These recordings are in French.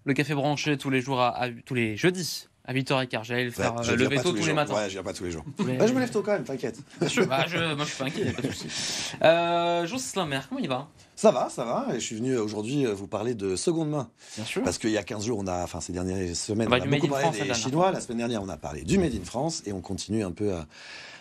Le café branché tous les jours tous les jeudis à 8h15. J'allais le faire lever tôt tous les matins. Ouais, je viens pas tous les jours. Je me lève tôt quand même, t'inquiète. moi, je suis pas inquiet, pas de souci. Jocelyn Maire, comment il va? Ça va. Et je suis venu aujourd'hui vous parler de seconde main. Bien sûr. Parce qu'il y a 15 jours, ces dernières semaines, On on va a du beaucoup Made in parlé France, des Chinois. La semaine dernière, on a parlé du Made in France. Et on continue un peu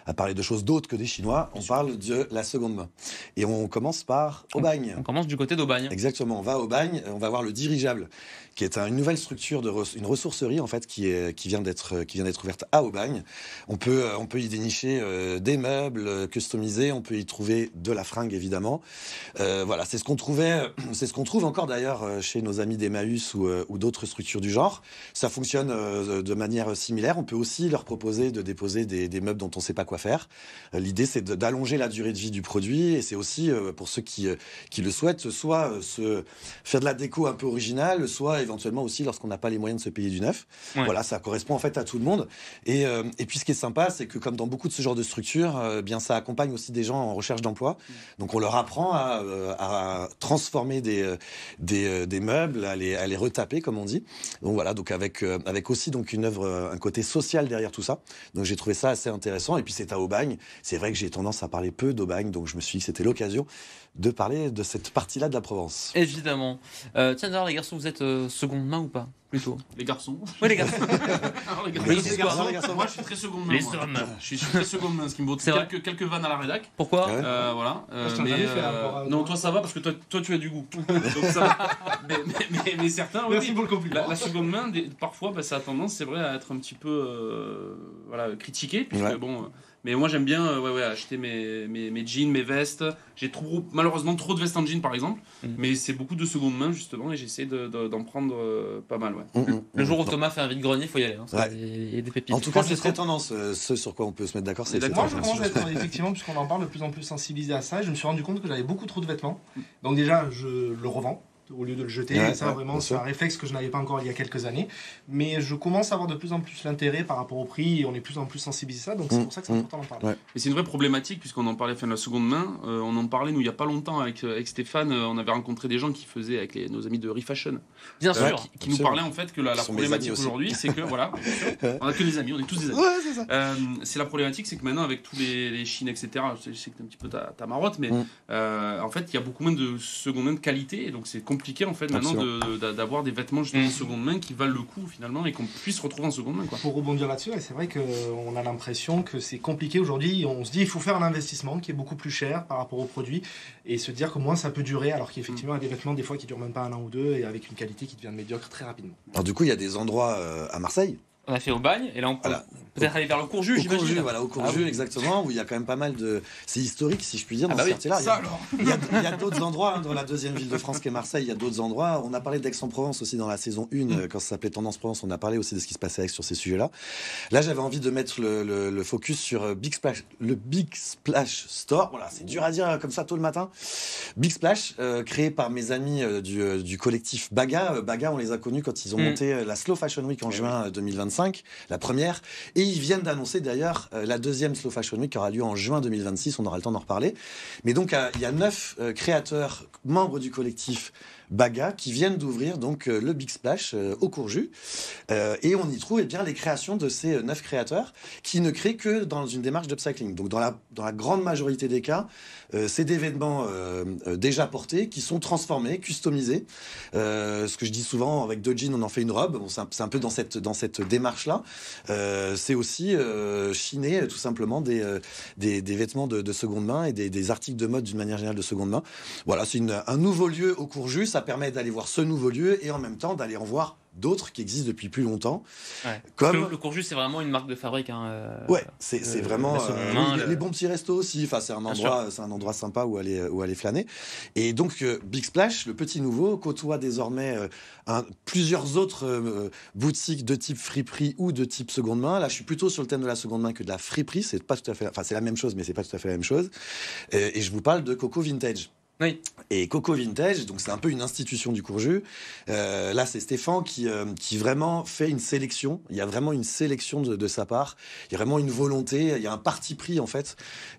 à parler de choses d'autres que des Chinois. On parle de la seconde main. Et on commence par Aubagne. On commence du côté d'Aubagne. Exactement. On va à Aubagne. On va voir le dirigeable, qui est une nouvelle structure une ressourcerie en fait qui vient d'être ouverte à Aubagne. On peut y dénicher des meubles customisés. On peut y trouver de la fringue évidemment. Voilà, c'est ce qu'on trouve encore d'ailleurs chez nos amis d'Emmaüs ou d'autres structures du genre. Ça fonctionne de manière similaire. On peut aussi leur proposer de déposer des meubles dont on ne sait pas quoi faire. L'idée, c'est d'allonger la durée de vie du produit, et c'est aussi pour ceux qui le souhaitent, soit se faire de la déco un peu originale, soit éventuellement aussi lorsqu'on n'a pas les moyens de se payer du neuf. Ouais. Voilà, ça correspond en fait à tout le monde. Et puis ce qui est sympa, c'est que comme dans beaucoup de ce genre de structures, bien ça accompagne aussi des gens en recherche d'emploi. Donc on leur apprend à transformer des meubles, à les retaper comme on dit. Donc voilà, donc avec aussi donc une œuvre, un côté social derrière tout ça. Donc j'ai trouvé ça assez intéressant. Et puis c'est à Aubagne. C'est vrai que j'ai tendance à parler peu d'Aubagne, donc je me suis dit que c'était l'occasion de parler de cette partie-là de la Provence. Évidemment. Tiens d'ailleurs les garçons, vous êtes seconde main ou pas? Plutôt. Les garçons. Oui les garçons. Alors, les Les garçons. Moi je suis très seconde main. Les moi. hommes. Je suis très seconde main, ce qui me vaut C'est vrai. quelques vannes à la rédac. Pourquoi? Ouais. Voilà. je t'en avais fait, non, toi ça va parce que toi tu as du goût. Donc ça va. mais certains, oui. Merci pour le compliment. La seconde main, parfois, ça a tendance, c'est vrai, à être un petit peu critiqué. Puisque, Ouais. mais moi j'aime bien acheter mes jeans, mes vestes. J'ai malheureusement trop de vestes en jean par exemple. Mais c'est beaucoup de seconde main justement et j'essaie d'en prendre pas mal. Ouais. Le jour où Thomas fait un vide-grenier, il faut y aller. Hein. Ouais. Il y a des pépites. En tout cas, c'est Franchement, très tendance. Ce sur quoi on peut se mettre d'accord, c'est D'accord. Moi, très je tendance. commence à être, effectivement, puisqu'on en parle, de plus en plus sensibilisé à ça. Je me suis rendu compte que j'avais beaucoup trop de vêtements. Donc déjà, je le revends au lieu de le jeter. Ouais, et ça, ouais, vraiment, bien c'est sûr. un réflexe que je n'avais pas encore il y a quelques années. Mais je commence à avoir de plus en plus l'intérêt par rapport au prix, et on est de plus en plus sensibilisé à ça. Donc c'est pour ça que c'est important d'en parler. Ouais. Mais c'est une vraie problématique puisqu'on en parlait de la seconde main. On en parlait nous il y a pas longtemps avec Stéphane. On avait rencontré des gens qui faisaient avec nos amis de Refashion. Bien sûr. Qui nous parlaient en fait que la Ce sont mes problématique amis aussi. aujourd'hui, c'est que voilà, on a que des amis, on est tous des amis. Ouais, c'est ça. C'est la problématique, c'est que maintenant avec tous les Chines, etc. Je sais que c'est un petit peu ta marotte, mais en fait il y a beaucoup moins de seconde main de qualité, et donc c'est compliqué en fait maintenant d'avoir des vêtements justement de seconde main qui valent le coup finalement et qu'on puisse retrouver en seconde main quoi. Pour rebondir là-dessus, c'est vrai qu'on a l'impression que c'est compliqué aujourd'hui. On se dit il faut faire un investissement qui est beaucoup plus cher par rapport au produit et se dire que moins ça peut durer, alors qu'effectivement il y a des vêtements des fois qui durent même pas un an ou deux et avec une qualité qui devient médiocre très rapidement. Alors du coup, il y a des endroits à Marseille. On a fait Aubagne et là on peut Voilà. peut-être aller vers le Courjus, Au j'imagine. Courjus, voilà, au Courjus, oui. exactement, où il y a quand même pas mal de... C'est historique, si je puis dire, dans bah ce oui, quartier-là. Ça alors. Il y a d'autres endroits, dans la deuxième ville de France qu'est Marseille, il y a d'autres endroits. On a parlé d'Aix-en-Provence aussi dans la saison 1, quand ça s'appelait Tendance Provence, on a parlé aussi de ce qui se passait à Aix sur ces sujets-là. Là, j'avais envie de mettre le focus sur Big Splash, le Big Splash Store. Voilà, c'est dur à dire comme ça tôt le matin. Big Splash, créé par mes amis du collectif Baga. Baga, on les a connus quand ils ont monté la Slow Fashion Week en juin 2025, la première. Et ils viennent d'annoncer d'ailleurs la deuxième Slow Fashion Week qui aura lieu en juin 2026. On aura le temps d'en reparler. Mais donc, il y a 9 créateurs, membres du collectif Baga, qui viennent d'ouvrir donc le Big Splash au Courjus. Et on y trouve bien les créations de ces 9 créateurs qui ne créent que dans une démarche d'upcycling. Donc dans la grande majorité des cas, c'est des vêtements déjà portés qui sont transformés, customisés. Ce que je dis souvent, avec 2 jeans, on en fait une robe. Bon, c'est un peu dans cette démarche-là. C'est aussi chiner tout simplement des vêtements de seconde main et des articles de mode d'une manière générale de seconde main. Voilà, c'est un nouveau lieu au Courjus. Ça permet d'aller voir ce nouveau lieu et en même temps d'aller en voir d'autres qui existent depuis plus longtemps. Ouais. Comme... Le Courjus, c'est vraiment une marque de fabrique. Ouais, c'est vraiment la seconde main, les bons petits restos aussi. Enfin, c'est un endroit sympa où aller flâner. Et donc Big Splash, le petit nouveau, côtoie désormais plusieurs autres boutiques de type friperie ou de type seconde main. Là, je suis plutôt sur le thème de la seconde main que de la friperie. C'est pas tout à fait, enfin, c'est la même chose, mais c'est pas tout à fait la même chose. Et je vous parle de Coco Vintage. Oui. Et Coco Vintage, donc c'est un peu une institution du Courjus. Là, c'est Stéphane qui vraiment fait une sélection. Il y a vraiment une sélection de sa part. Il y a vraiment une volonté. Il y a un parti pris en fait.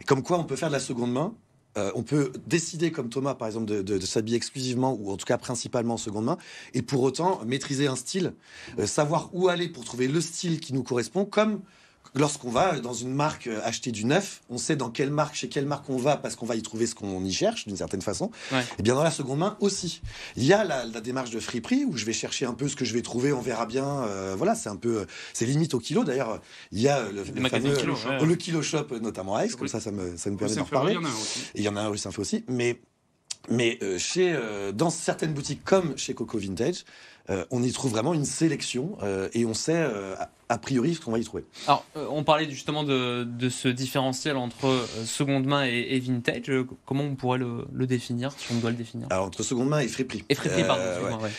Comme quoi, on peut faire de la seconde main on peut décider comme Thomas par exemple de s'habiller exclusivement ou en tout cas principalement en seconde main et pour autant maîtriser un style, savoir où aller pour trouver le style qui nous correspond, comme lorsqu'on va dans une marque acheter du neuf, on sait chez quelle marque on va parce qu'on va y trouver ce qu'on y cherche d'une certaine façon. Ouais. Et bien dans la seconde main aussi. Il y a la démarche de friperie où je vais chercher un peu ce que je vais trouver, on verra bien. Voilà, c'est limite au kilo. D'ailleurs, il y a le Kilo Shop notamment à Aix, comme ça me permet d'en reparler. Et il y en a un rue Saint-Fé aussi. Mais dans certaines boutiques comme chez Coco Vintage, on y trouve vraiment une sélection et on sait a priori ce qu'on va y trouver. Alors, on parlait justement de ce différentiel entre seconde main et vintage. Comment on pourrait le définir, si on doit le définir? Alors, entre seconde main et friperie. Et friperie, pardon. Ouais.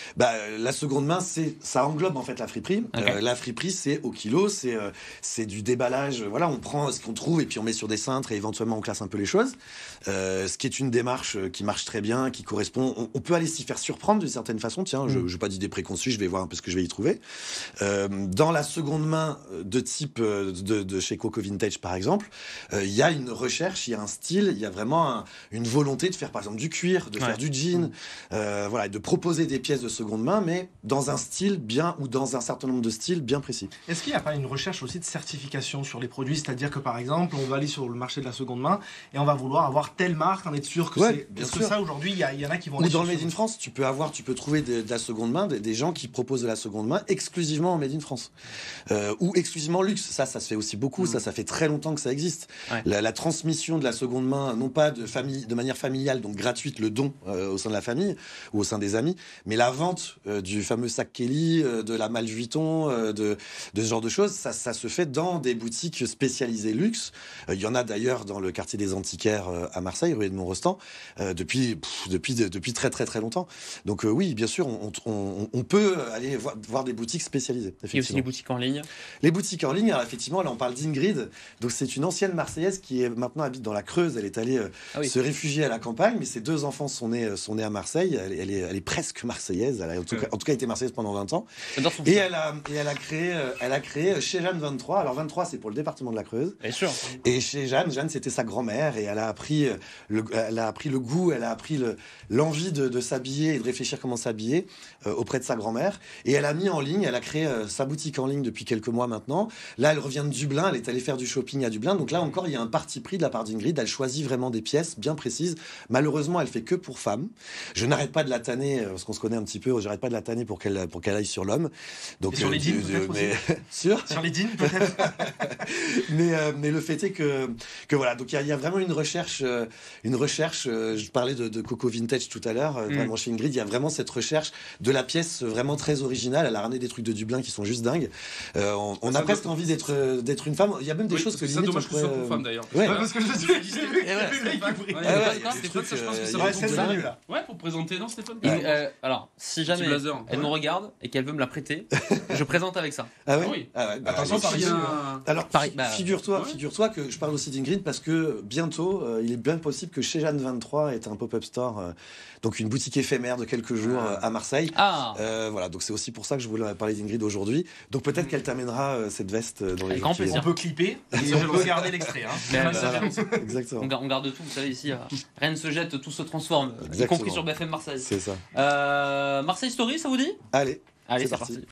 La seconde main, ça englobe en fait la friperie. Okay. La friperie, c'est au kilo, c'est du déballage. Voilà, on prend ce qu'on trouve et puis on met sur des cintres et éventuellement on classe un peu les choses. Ce qui est une démarche qui marche très bien, qui correspond. On peut aller s'y faire surprendre d'une certaine façon. Tiens, je n'ai pas d'idée préconçue, je vais voir un peu ce que je vais y trouver. Dans la seconde main de type de chez Coco Vintage par exemple, il y a une recherche, il y a un style, il y a vraiment une volonté de faire par exemple du cuir, de faire du jean, voilà, et de proposer des pièces de seconde main, mais dans un style bien ou dans un certain nombre de styles bien précis. Est-ce qu'il n'y a pas une recherche aussi de certification sur les produits, c'est-à-dire que par exemple on va aller sur le marché de la seconde main et on va vouloir avoir telle marque, en être sûr que c'est bien sûr. Que ça aujourd'hui il y en a qui vont. Ou dans le Made in France, tu peux trouver de la seconde main, des gens qui proposent de la seconde main exclusivement en Made in France. Ou exclusivement luxe, ça se fait aussi beaucoup, ça fait très longtemps que ça existe. Ouais. La transmission de la seconde main, non pas de manière familiale, donc gratuite, le don au sein de la famille ou au sein des amis, mais la vente du fameux sac Kelly, de la malle Vuitton, de ce genre de choses, ça se fait dans des boutiques spécialisées luxe. Il y en a d'ailleurs dans le quartier des Antiquaires à Marseille, rue Edmond Rostand, depuis très très très longtemps. Donc oui, bien sûr, on peut aller voir des boutiques spécialisées. Il y a aussi les boutiques en ligne. Les boutiques en ligne, alors effectivement, là on parle d'Ingrid. Donc c'est une ancienne Marseillaise qui est maintenant habite dans la Creuse. Elle est allée se réfugier à la campagne, mais ses 2 enfants sont nés à Marseille. Elle est presque Marseillaise. Elle a en tout cas été Marseillaise pendant 20 ans. Et elle a créé chez Jeanne 23. Alors 23, c'est pour le département de la Creuse. Bien sûr. Et chez Jeanne c'était sa grand-mère et elle a appris le goût, elle a appris l'envie de s'habiller et de réfléchir comment s'habiller auprès de sa grand-mère. Et elle a mis en ligne, elle a créé sa boutique en ligne depuis quelques mois maintenant. Là, elle revient de Dublin, elle est allée faire du shopping à Dublin. Donc là encore, il y a un parti pris de la part d'Ingrid. Elle choisit vraiment des pièces bien précises. Malheureusement, elle fait que pour femmes. Je n'arrête pas de la tanner, parce qu'on se connaît un petit peu, j'arrête pas de la tanner pour qu'elle aille sur l'homme. Donc, sur les jeans, peut-être aussi. Sur les jeans, peut-être. mais le fait est que voilà. Donc il y a vraiment une recherche. Je parlais de Coco Vintage tout à l'heure. Vraiment chez Ingrid, il y a vraiment cette recherche de la pièce vraiment très originale. Elle a ramené des trucs de Dublin qui sont juste dingues. On a presque envie d'être une femme. Il y a même des choses que c'est dommage que ce soit pour femme d'ailleurs. Ouais, parce que je suis Ouais, pour présenter, non, Stéphane. Alors, si jamais elle me regarde et qu'elle veut me la prêter, je présente avec ça. Ah oui. Attention, Paris. Alors, figure-toi que je parle aussi d'Ingrid parce que bientôt, il est bien possible que chez Jeanne 23 ait un pop-up store, donc une boutique éphémère de quelques jours à Marseille. Voilà, donc c'est aussi pour ça que je voulais parler d'Ingrid aujourd'hui. Donc peut-être qu'elle t'amènera cette veste dans les jours qui viennent. On peut clipper et on peut garder l'extrait. Exactement. On garde tout, vous savez, ici, rien ne se jette, tout se transforme, y compris sur BFM Marseille. C'est ça. Marseille Story, ça vous dit? Allez, c'est parti.